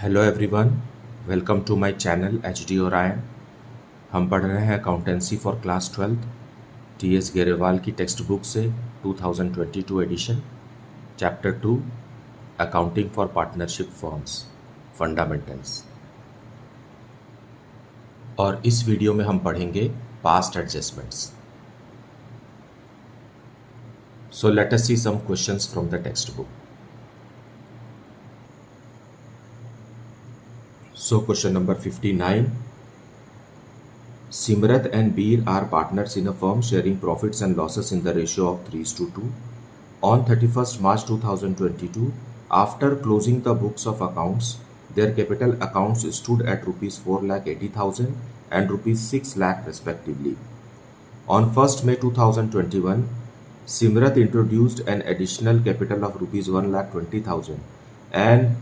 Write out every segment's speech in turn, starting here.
Hello everyone, welcome to my channel H D Orion. हम पढ़ रहे हैं accountancy for class 12 T S Grewal की टेक्स्ट बुक से 2022 edition, chapter 2 accounting for partnership firms fundamentals. और इस वीडियो में हम पढ़ेंगे past adjustments. So let us see some questions from the text book. So question number 59. Simrat and Beer are partners in a firm sharing profits and losses in the ratio of 3:2. On 31st March 2022, after closing the books of accounts, their capital accounts stood at rupees 4,80,000 and rupees 6 lakh respectively. On 1st May 2021, Simrat introduced an additional capital of rupees 1,20,000 and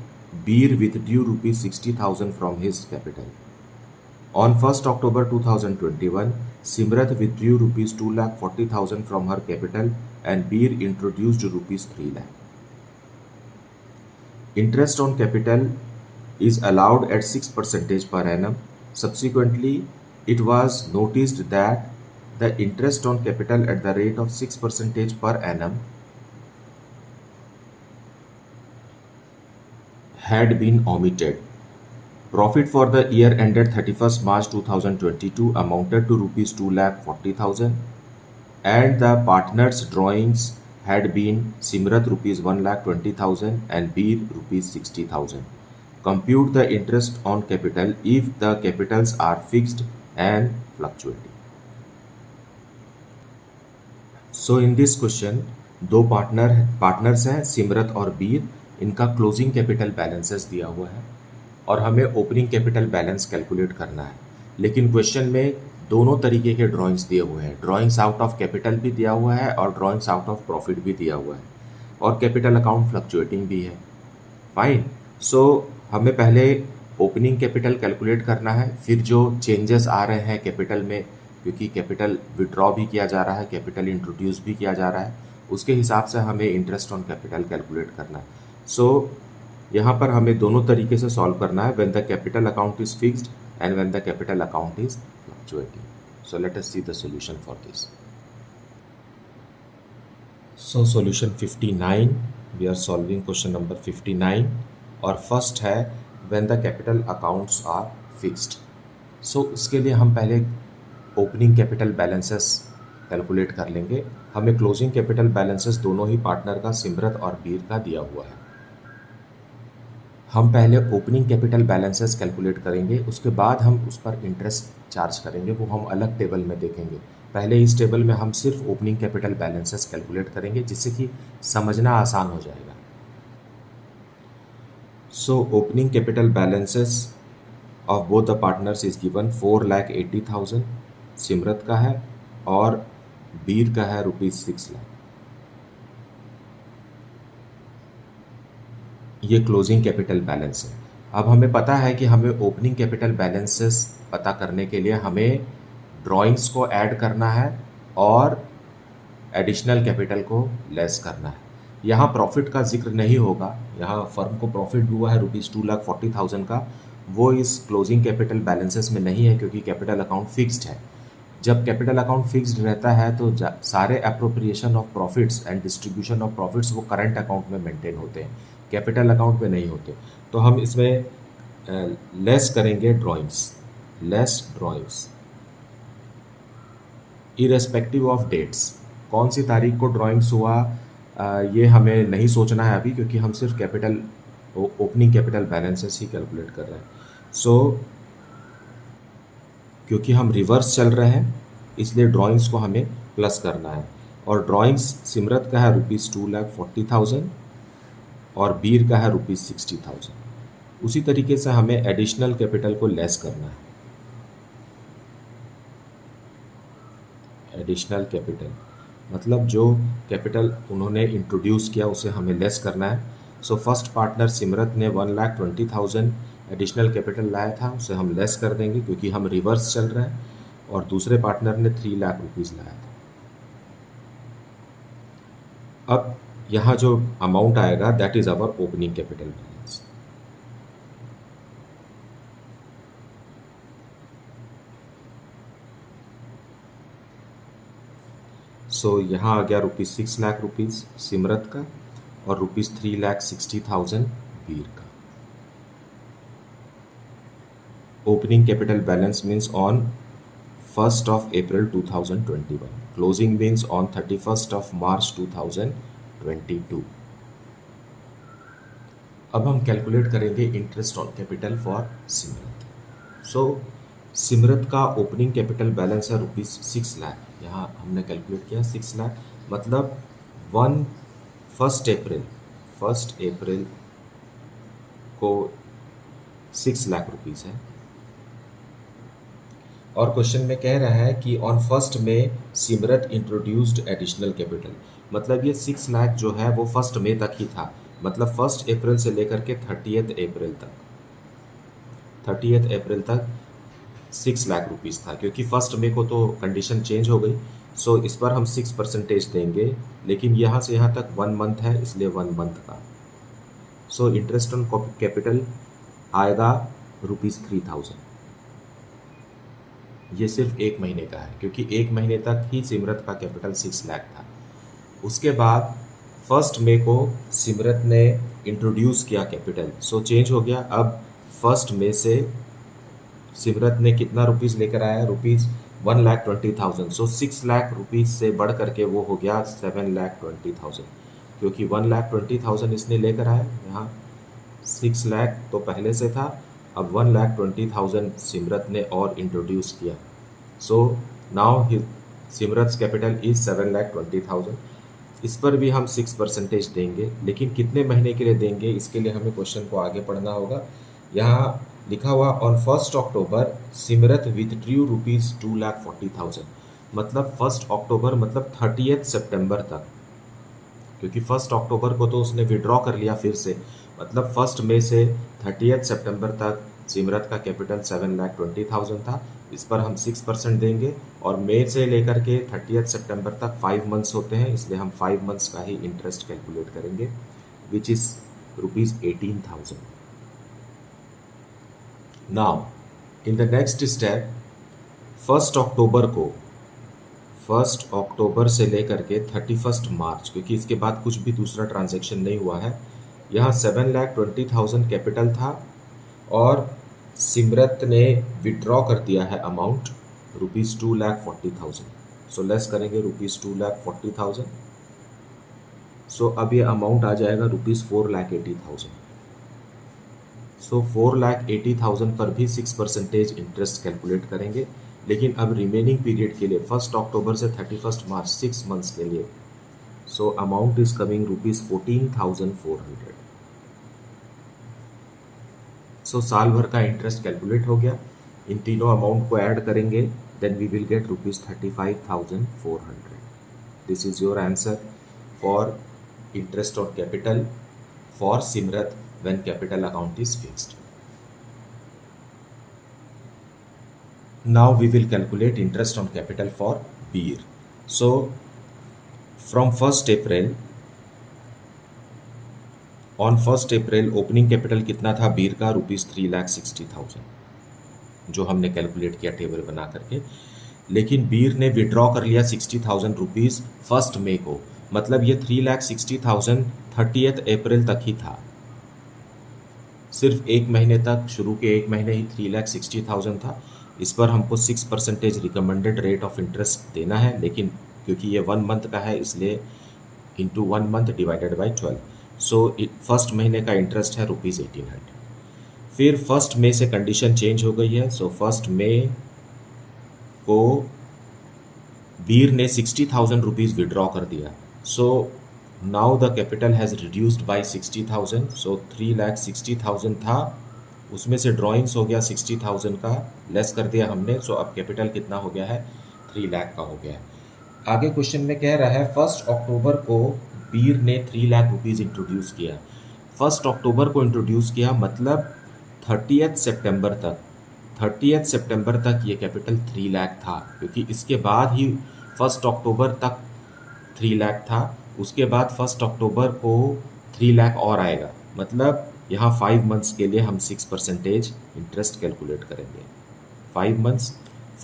Beer withdrew rupees 60,000 from his capital. On 1st October 2021, Simrat withdrew rupees 2,40,000 from her capital and Beer introduced rupees 3 lakh. Interest on capital is allowed at 6% per annum. Subsequently, it was noticed that the interest on capital at the rate of 6% per annum had been omitted. Profit for the year ended 31st March 2022 amounted to rupees 2,40,000 and the partners' drawings had been Simrat rupees 1,20,000 and Beer rupees 60,000. Compute the interest on capital if the capitals are fixed and fluctuating. So in this question, दो partners हैं सिमरत और बीर। इनका closing capital balances दिया हुआ है और हमें opening capital balance calculate करना है। लेकिन क्वेश्चन में दोनों तरीके के ड्राइंग्स दिए हुए हैं। ड्राइंग्स आउट ऑफ कैपिटल भी दिया हुआ है और ड्राइंग्स आउट ऑफ प्रॉफिट भी दिया हुआ है और कैपिटल अकाउंट फ्लक्चुएटिंग भी है। फाइन। सो हमें पहले ओपनिंग कैपिटल कैलकुलेट करना है, फिर जो चेंजेस आ रहे हैं कैपिटल में, क्योंकि कैपिटल विड्रॉ भी किया जा रहा है, कैपिटल इंट्रोड्यूस भी किया जा रहा है, उसके हिसाब से हमें इंटरेस्ट ऑन कैपिटल कैलकुलेट करना है। सो यहाँ पर हमें दोनों तरीके से सॉल्व करना है, when the capital account is fixed and when the capital account is fluctuating. So let us see the solution for this. So solution 59, we are solving question number 59 और फर्स्ट है when the capital accounts are fixed. So इसके लिए हम पहले opening capital balances calculate कर लेंगे। हमें closing capital balances दोनों ही पार्टनर का, सिमरत और बीर का, दिया हुआ है। हम पहले ओपनिंग कैपिटल बैलेंसेस कैलकुलेट करेंगे, उसके बाद हम उस पर इंटरेस्ट चार्ज करेंगे, वो हम अलग टेबल में देखेंगे। पहले इस टेबल में हम सिर्फ ओपनिंग कैपिटल बैलेंसेस कैलकुलेट करेंगे, जिससे कि समझना आसान हो जाएगा। So opening capital balances of both the partners is given 4,80,000 Simrat का है और बीर का है रुपीज 6 लाख। ये क्लोजिंग कैपिटल बैलेंस है। अब हमें पता है कि हमें ओपनिंग कैपिटल बैलेंसेस पता करने के लिए हमें ड्राइंग्स को ऐड करना है और एडिशनल कैपिटल को लेस करना है। यहाँ प्रॉफिट का जिक्र नहीं होगा, यहाँ फर्म को प्रॉफिट हुआ है रुपीज़ 2,40,000 का, वो इस क्लोजिंग कैपिटल बैलेंसेस में नहीं है क्योंकि कैपिटल अकाउंट फिक्स्ड है। जब कैपिटल अकाउंट फिक्स्ड रहता है तो सारे appropriation of profits and distribution of profits वो करंट अकाउंट में मेंटेन होते हैं, कैपिटल अकाउंट में नहीं होते। तो हम इसमें लेस करेंगे ड्राइंग्स इरेस्पेक्टिव ऑफ डेट्स। कौन सी तारीख को ड्राइंग्स हुआ ये हमें नहीं सोचना है अभी, क्योंकि हम सिर्फ कैपिटल ओपनिंग कैपिटल बैलेंसेस ही कैलकुलेट कर रहे हैं। सो क्योंकि हम रिवर्स चल रहे हैं इसलिए ड्राइंग्स को हमें प्लस करना है और ड्राइंग्स सिमरत का है रुपीज़ 2,40,000 और बीर का है रुपीज़ 60,000। उसी तरीके से हमें एडिशनल कैपिटल को लेस करना है। एडिशनल कैपिटल मतलब जो कैपिटल उन्होंने इंट्रोड्यूस किया उसे हमें लेस करना है। सो फर्स्ट पार्टनर सिमरत ने 1,20,000 एडिशनल कैपिटल लाया था, उसे हम लेस कर देंगे क्योंकि हम रिवर्स चल रहे हैं, और दूसरे पार्टनर ने 3 लाख रुपीज़ लाया था। अब यहाँ जो अमाउंट आएगा that is our opening capital balance. So यहाँ आ गया ₹6 लाख सिमरत का और ₹3,60,000 वीर का। Opening capital balance means on 1st of April 2021. Closing means on 31st of March 2022. अब हम कैलकुलेट करेंगे interest on capital for Simrat. So Simrat का ओपनिंग कैपिटल बैलेंस है ₹6 लाख। यहाँ हमने कैलकुलेट किया 6 लाख, मतलब 1 अप्रैल को 6 लाख रुपीस है। और क्वेश्चन में कह रहा है कि on 1 May Simrat introduced additional capital, मतलब ये 6 लाख जो है वो 1 मई तक ही था, मतलब 1 अप्रैल से लेकर के 30 अप्रैल तक 6 लाख रुपीस था, क्योंकि 1 मई को तो कंडीशन चेंज हो गई। सो इस पर हम 6% देंगे, लेकिन यहाँ से यहाँ तक 1 मंथ है, इसलिए 1 मंथ का। सो इंटरेस्ट ऑन कैपिटल आएगा ₹3,000। ये सिर्फ 1 महीने का है, क्योंकि 1 महीने तक ही सिमरत का कैपिटल 6 लाख था। उसके बाद 1 मई को सिमरत ने इंट्रोड्यूस किया कैपिटल, सो चेंज हो गया। अब 1 मई से सिमरत ने कितना रुपीस लेकर आया, ₹1,20,000। सो 6 लाख रुपीस से बढ़ करके वो हो गया 7,20,000, क्योंकि 1,20,000 इसने लेकर आया। यहाँ 6 लाख तो पहले से था, अब 1,20,000 सिमरत ने और इंट्रोड्यूस किया। So now Simrat's capital is 7,20,000। इस पर भी हम 6% देंगे, लेकिन कितने महीने के लिए देंगे, इसके लिए हमें क्वेश्चन को आगे पढ़ना होगा। यहाँ लिखा हुआ ऑन 1 अक्टूबर सिमरत विथड्रू ₹2,40,000, मतलब 1 अक्टूबर मतलब 30 सितंबर तक, क्योंकि 1 अक्टूबर को तो उसने विड्रॉ कर लिया फिर से, मतलब 1 मई से 30 सितंबर तक सिमरत का कैपिटल 7,20,000 था। इस पर हम 6% देंगे, और मई से लेकर के 30 सितंबर तक 5 मंथ्स होते हैं, इसलिए हम 5 मंथ्स का ही इंटरेस्ट कैलकुलेट करेंगे, which is ₹18,000। Now in the next step 1 अक्टूबर से लेकर के 31 मार्च, क्योंकि इसके बाद कुछ भी दूसरा ट्रांजैक्शन नहीं हुआ है। यहाँ 7,20,000 कैपिटल था और सिमरत ने विड्रॉ कर दिया है अमाउंट ₹2,40,000। सो लेस करेंगे ₹2,40,000। सो अब ये अमाउंट आ जाएगा ₹4,80,000। सो 4,80,000 पर भी 6% इंटरेस्ट कैलकुलेट करेंगे, लेकिन अब रिमेनिंग पीरियड के लिए 1 अक्टूबर से 31 मार्च 6 मंथ्स के लिए, सो अमाउंट इज कमिंग ₹14,400। सो साल भर का इंटरेस्ट कैलकुलेट हो गया। इन तीनों अमाउंट को ऐड करेंगे, then we will get ₹35,400। This is your answer for interest on capital for Simrat when capital account is fixed. Now we will calculate interest on capital for Beer. So from 1st April, on 1st April opening capital कितना था बीर का, ₹3,60,000, जो हमने calculate किया table बना करके। लेकिन बीर ने विड्रॉ कर लिया ₹60,000 1 मई को, मतलब ये 3,60,000 30 अप्रैल तक ही था। सिर्फ 1 महीने तक, शुरू के 1 महीने ही 3,60,000 था। इस पर हमको 6% रिकमेंडेड रेट ऑफ इंटरेस्ट देना है, लेकिन क्योंकि ये 1 मंथ का है इसलिए इंटू 1 मंथ डिवाइडेड बाई 12। सो 1 महीने का इंटरेस्ट है ₹1,800। फिर 1 मई से कंडीशन चेंज हो गई है। सो 1 मई को बीर ने ₹60,000 विड्रॉ कर दिया। So now the capital has reduced by 60,000। सो 3,60,000 था, उसमें से ड्रॉइंग्स हो गया 60,000 का, लेस कर दिया हमने। सो अब कैपिटल कितना हो गया है, 3 लाख का हो गया है। आगे क्वेश्चन में कह रहा है 1 अक्टूबर को बीर ने 3 लाख रुपीज़ इंट्रोड्यूस किया। 1 अक्टूबर को इंट्रोड्यूस किया, मतलब 30 सितंबर तक ये कैपिटल 3 लाख था, क्योंकि इसके बाद ही 1 अक्टूबर तक 3 लाख था। उसके बाद 1 अक्टूबर को 3 लाख और आएगा, मतलब यहाँ 5 मंथ्स के लिए हम 6% इंटरेस्ट कैलकुलेट करेंगे। 5 मंथ्स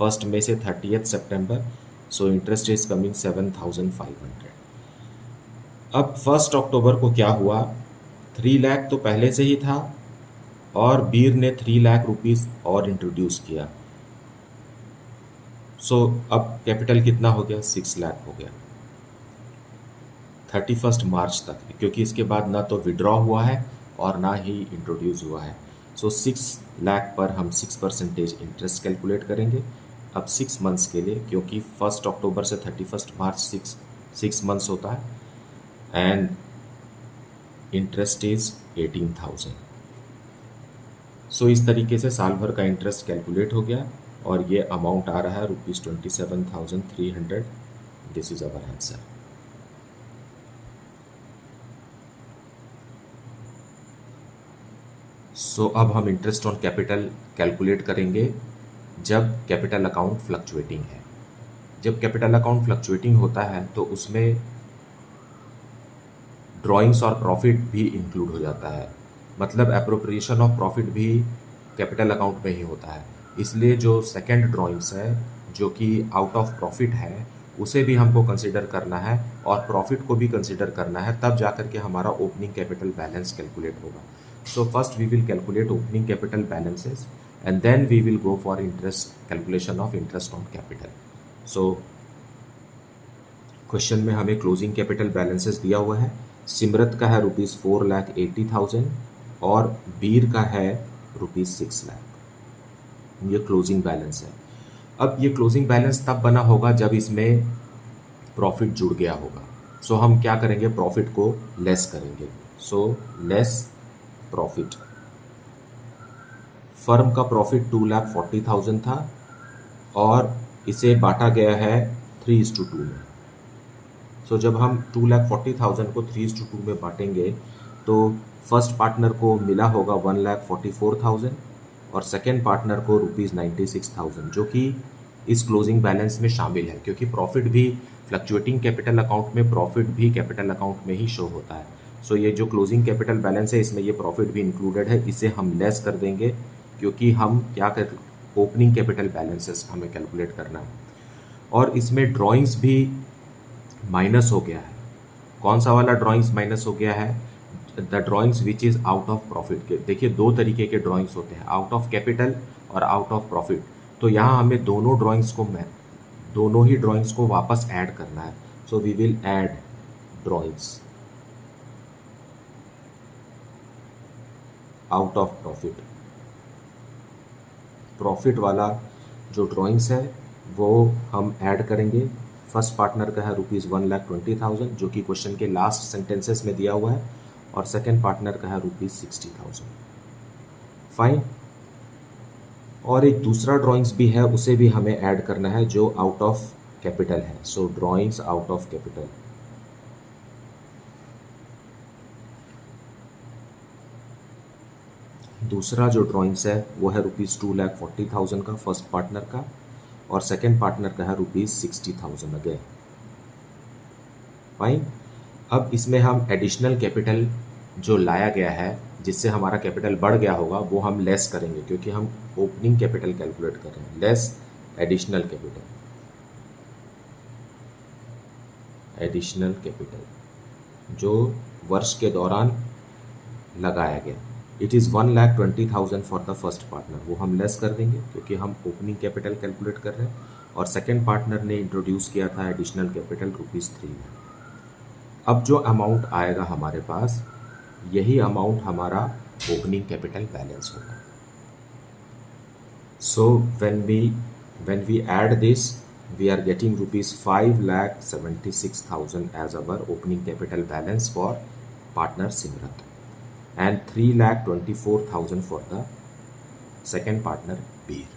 1 मई से 30 सितंबर। So interest is coming 7,500। अब 1 अक्टूबर को क्या हुआ, 3 लाख तो पहले से ही था और बीर ने 3 लाख रुपीस और इंट्रोड्यूस किया। सो अब कैपिटल कितना हो गया, 6 लाख हो गया 31 मार्च तक, क्योंकि इसके बाद ना तो विड्रॉ हुआ है और ना ही इंट्रोड्यूस हुआ है। सो 6 लाख पर हम 6% इंटरेस्ट कैलकुलेट करेंगे अब 6 मंथ्स के लिए, क्योंकि 1 अक्टूबर से 31 मार्च 6 मंथ्स होता है, एंड इंटरेस्ट इज 18,000। सो इस तरीके से साल भर का इंटरेस्ट कैलकुलेट हो गया और ये अमाउंट आ रहा है ₹27,300। This is our answer. So अब हम इंटरेस्ट ऑन कैपिटल कैलकुलेट करेंगे जब कैपिटल अकाउंट फ्लक्चुएटिंग है। जब कैपिटल अकाउंट फ्लक्चुएटिंग होता है तो उसमें ड्राइंग्स और प्रॉफिट भी इंक्लूड हो जाता है, मतलब एप्रोप्रिएशन ऑफ प्रॉफिट भी कैपिटल अकाउंट में ही होता है। इसलिए जो सेकंड ड्राइंग्स है जो कि आउट ऑफ प्रॉफिट है उसे भी हमको कंसिडर करना है और प्रॉफिट को भी कंसिडर करना है, तब जाकर के हमारा ओपनिंग कैपिटल बैलेंस कैलकुलेट होगा। So first we will calculate opening capital balances and then we will go for interest calculation of interest on capital. So question में हमें क्लोजिंग कैपिटल बैलेंसेस दिया हुआ है। सिमरत का है ₹4,80,000 और बीर का है ₹6 लाख। ये क्लोजिंग बैलेंस है। अब ये क्लोजिंग बैलेंस तब बना होगा जब इसमें प्रॉफिट जुड़ गया होगा। सो हम क्या करेंगे, प्रॉफिट को लेस करेंगे। So less profit. फर्म का प्रॉफिट 2,40,000 था और इसे बांटा गया है 3:2 में। सो जब हम 2,40,000 को 3:2 में बांटेंगे तो फर्स्ट पार्टनर को मिला होगा 1,44,000 और सेकेंड पार्टनर को ₹96,000, जो कि इस क्लोजिंग बैलेंस में शामिल है, क्योंकि प्रॉफिट भी फ्लक्चुएटिंग कैपिटल अकाउंट में प्रॉफिट भी कैपिटल अकाउंट में ही शो होता है। सो ये जो क्लोजिंग कैपिटल बैलेंस है इसमें ये प्रॉफिट भी इंक्लूडेड है, इसे हम लेस कर देंगे क्योंकि हम क्या कर ओपनिंग कैपिटल बैलेंसेस हमें कैलकुलेट करना है। और इसमें ड्राइंग्स भी माइनस हो गया है। कौन सा वाला ड्राइंग्स माइनस हो गया है, the drawings which is out of profit के। देखिए दो तरीके के ड्राइंग्स होते हैं, आउट ऑफ कैपिटल और आउट ऑफ प्रॉफिट। तो यहाँ हमें दोनों ही ड्राइंग्स को वापस ऐड करना है। So we will add drawings out of profit. Profit वाला जो ड्राइंग्स है वो हम ऐड करेंगे। फर्स्ट पार्टनर का है ₹1,20,000 जो कि क्वेश्चन के लास्ट सेंटेंसेस में दिया हुआ है, और सेकेंड पार्टनर का है ₹60,000। फाइन। और एक दूसरा ड्राइंग्स भी है, उसे भी हमें ऐड करना है जो आउट ऑफ कैपिटल है। सो ड्राइंग्स आउट ऑफ कैपिटल। दूसरा जो ड्राइंग्स है वो है ₹2,40,000 का फर्स्ट पार्टनर का, और सेकेंड पार्टनर का है ₹60,000 अगेन। फाइन। अब इसमें हम एडिशनल कैपिटल जो लाया गया है जिससे हमारा कैपिटल बढ़ गया होगा वो हम लेस करेंगे, क्योंकि हम ओपनिंग कैपिटल कैलकुलेट कर रहे हैं। Less additional capital. Additional capital जो वर्ष के दौरान लगाया गया, it is 1,20,000 for the first partner, वो हम लेस कर देंगे क्योंकि हम ओपनिंग कैपिटल कैलकुलेट कर रहे हैं। और सेकेंड पार्टनर ने इंट्रोड्यूस किया था एडिशनल कैपिटल ₹3 लाख। अब जो अमाउंट आएगा हमारे पास, यही अमाउंट हमारा ओपनिंग कैपिटल बैलेंस होगा। So when we add this we are getting ₹5,76,000 as our opening capital balance for partner Simrat and 3,24,000 for the second partner Beer.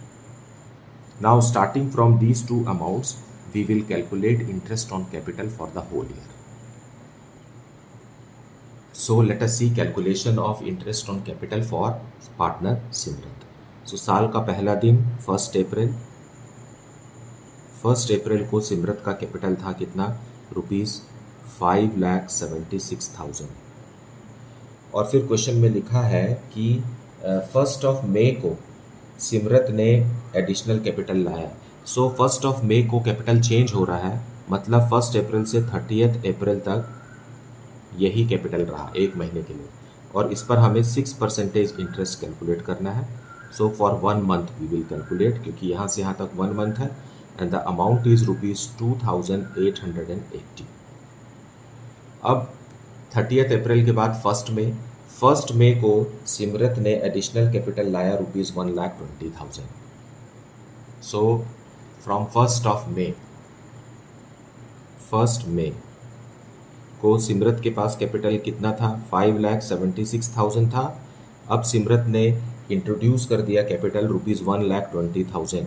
Now starting from these two amounts we will calculate interest on capital for the whole year. So let us see calculation of interest on capital for partner Simrat. So साल का पहला दिन 1 अप्रैल को सिमरत का capital था कितना, ₹5,76,000। और फिर क्वेश्चन में लिखा है कि 1 मई को सिमरत ने एडिशनल कैपिटल लाया। सो 1 मई को कैपिटल चेंज हो रहा है, मतलब 1 अप्रैल से 30 अप्रैल तक यही कैपिटल रहा 1 महीने के लिए, और इस पर हमें 6% इंटरेस्ट कैलकुलेट करना है। So for 1 month we will calculate, क्योंकि यहाँ से यहाँ तक 1 मंथ है, एंड द अमाउंट इज ₹2880। अब 30 अप्रैल के बाद 1 मई को सिमरत ने एडिशनल कैपिटल लाया ₹1,20,000। सो फ्रॉम 1 मई को सिमरत के पास कैपिटल कितना था? 5,76,000 था। अब सिमरत ने इंट्रोड्यूस कर दिया कैपिटल ₹1,20,000।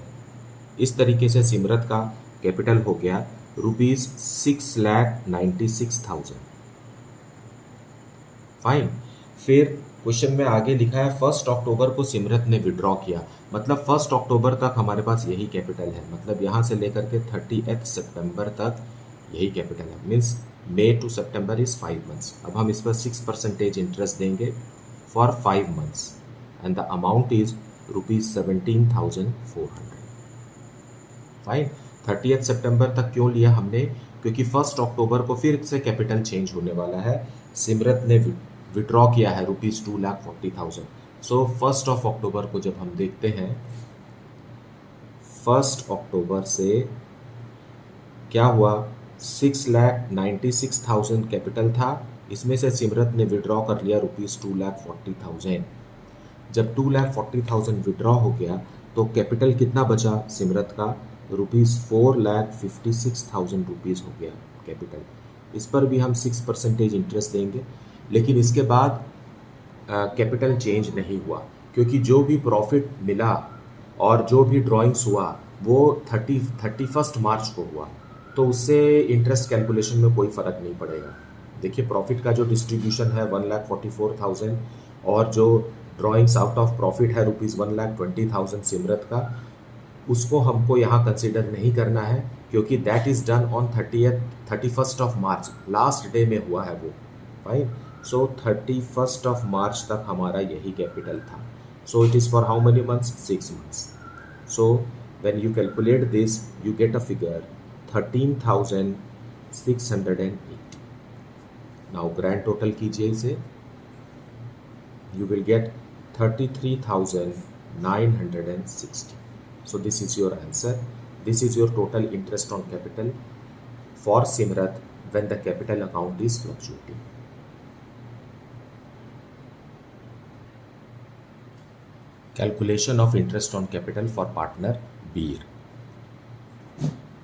इस तरीके से सिमरत का कैपिटल हो गया ₹6,96,000। फाइन। फिर क्वेश्चन में आगे लिखा है 1 अक्टूबर को सिमरत ने विड्रॉ किया, मतलब 1 अक्टूबर तक हमारे पास यही कैपिटल है, मतलब यहाँ से लेकर के 30 सितंबर तक यही कैपिटल है। Means May to September is 5 months. अब हम इस पर 6% इंटरेस्ट देंगे for 5 months, and the amount is ₹17,400। Fine. 30 सितंबर तक क्यों लिया हमने? क्योंकि 1 अक्टूबर को फिर से कैपिटल चेंज होने वाला है। सिमरत ने विड्रॉ किया है ₹2,40,000। सो 1 अक्टूबर को जब हम देखते हैं, 1 अक्टूबर से क्या हुआ? 6,96,000 कैपिटल था, इसमें से सिमरत ने विड्रॉ कर लिया ₹2,40,000। जब 2,40,000 विड्रॉ हो गया तो कैपिटल कितना बचा सिमरत का? ₹4,56,000 हो गया कैपिटल। इस पर भी हम 6% इंटरेस्ट देंगे, लेकिन इसके बाद कैपिटल चेंज नहीं हुआ, क्योंकि जो भी प्रॉफिट मिला और जो भी ड्राइंग्स हुआ वो 31 मार्च को हुआ, तो उससे इंटरेस्ट कैलकुलेशन में कोई फ़र्क नहीं पड़ेगा। देखिए प्रॉफिट का जो डिस्ट्रीब्यूशन है 1,44,000, और जो ड्राइंग्स आउट ऑफ प्रॉफिट है ₹1,20,000 सिमरत का, उसको हमको यहाँ कंसिडर नहीं करना है, क्योंकि that is done on 31 March, last day में हुआ है वो। फाइन। सो 31 मार्च तक हमारा यही कैपिटल था। सो it is for how many months? 6 months. So when you calculate this you get a figure 13,680। Now grand total कीजिए इसे, you will get 33,960. So this is your answer. This is your total interest on capital for Simrat when the capital account is fluctuating. Calculation of interest on capital for partner Beer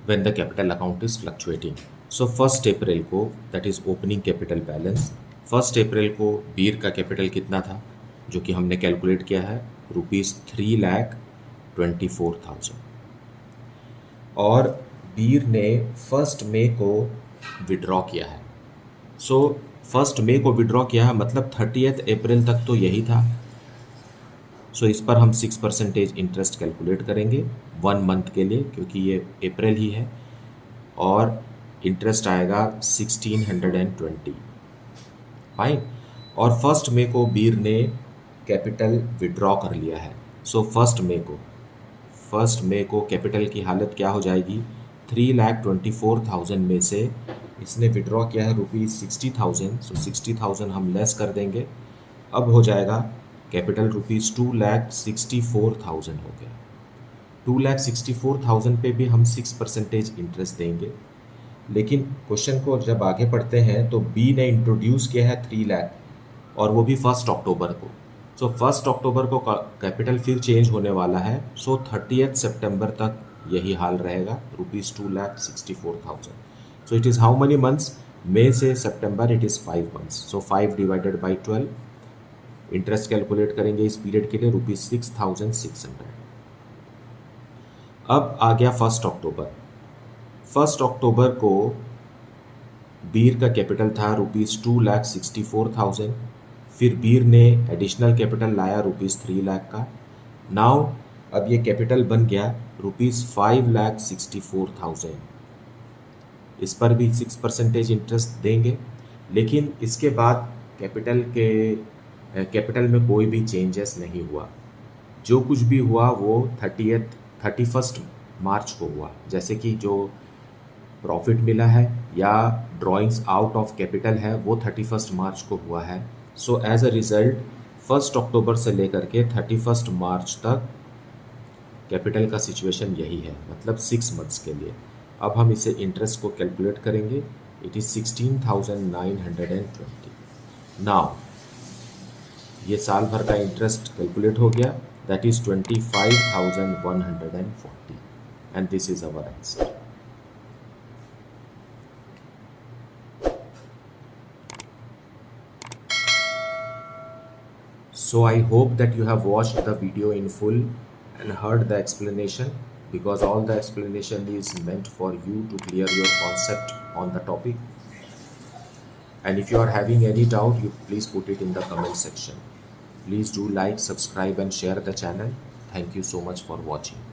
when the capital account is fluctuating. So 1 April को, that is opening capital balance, 1 April को बीर का capital कितना था, जो कि हमने calculate किया है ₹3,24,000, और बीर ने 1 मई को विड्रॉ किया है। सो 1 मई को विड्रॉ किया है, मतलब 30 अप्रैल तक तो यही था। सो इस पर हम 6% इंटरेस्ट कैलकुलेट करेंगे 1 मंथ के लिए, क्योंकि ये अप्रैल ही है, और इंटरेस्ट आएगा 1,620। फाइन। और 1 मई को बीर ने कैपिटल विड्रॉ कर लिया है। सो 1 मई को कैपिटल की हालत क्या हो जाएगी? 3,24,000 में से इसने विड्रॉ किया है ₹60,000, सो 60,000 हम लेस कर देंगे। अब हो जाएगा कैपिटल ₹2,64,000 हो गया। 2,64,000 पे भी हम 6% इंटरेस्ट देंगे। लेकिन क्वेश्चन को जब आगे पढ़ते हैं तो बी ने इंट्रोड्यूस किया है 3 लाख, और वो भी 1 अक्टूबर को। सो 1 अक्टूबर को कैपिटल फिर चेंज होने वाला है। सो 30 सितंबर तक यही हाल रहेगा, ₹2,64,000। So it is how many months? मई से सितंबर it is 5 months. So 5 divided by 12, interest calculate करेंगे इस पीरियड के लिए ₹6,600। अब आ गया 1 अक्टूबर। 1 अक्टूबर को बीर का कैपिटल था ₹2,64,000, फिर बीर ने एडिशनल कैपिटल लाया ₹3 लाख का। नाउ अब ये कैपिटल बन गया ₹5,64,000। इस पर भी 6% इंटरेस्ट देंगे, लेकिन इसके बाद कैपिटल में कोई भी चेंजेस नहीं हुआ। जो कुछ भी हुआ वो 31 मार्च को हुआ, जैसे कि जो प्रॉफिट मिला है या ड्राइंग्स आउट ऑफ कैपिटल है वो 31 मार्च को हुआ है। सो एज अ रिजल्ट 1 अक्टूबर से लेकर के 31 मार्च तक कैपिटल का सिचुएशन यही है, मतलब 6 मंथ्स के लिए। अब हम इसे इंटरेस्ट को कैलकुलेट करेंगे। It is 16,920। नाउ ये साल भर का इंटरेस्ट कैलकुलेट हो गया, that is 25,140 and this is our answer. So I hope that you have watched the video in full and heard the explanation, because all the explanation is meant for you to clear your concept on the topic. And if you are having any doubt, you please put it in the comment section. Please do like, subscribe and share the channel. Thank you so much for watching.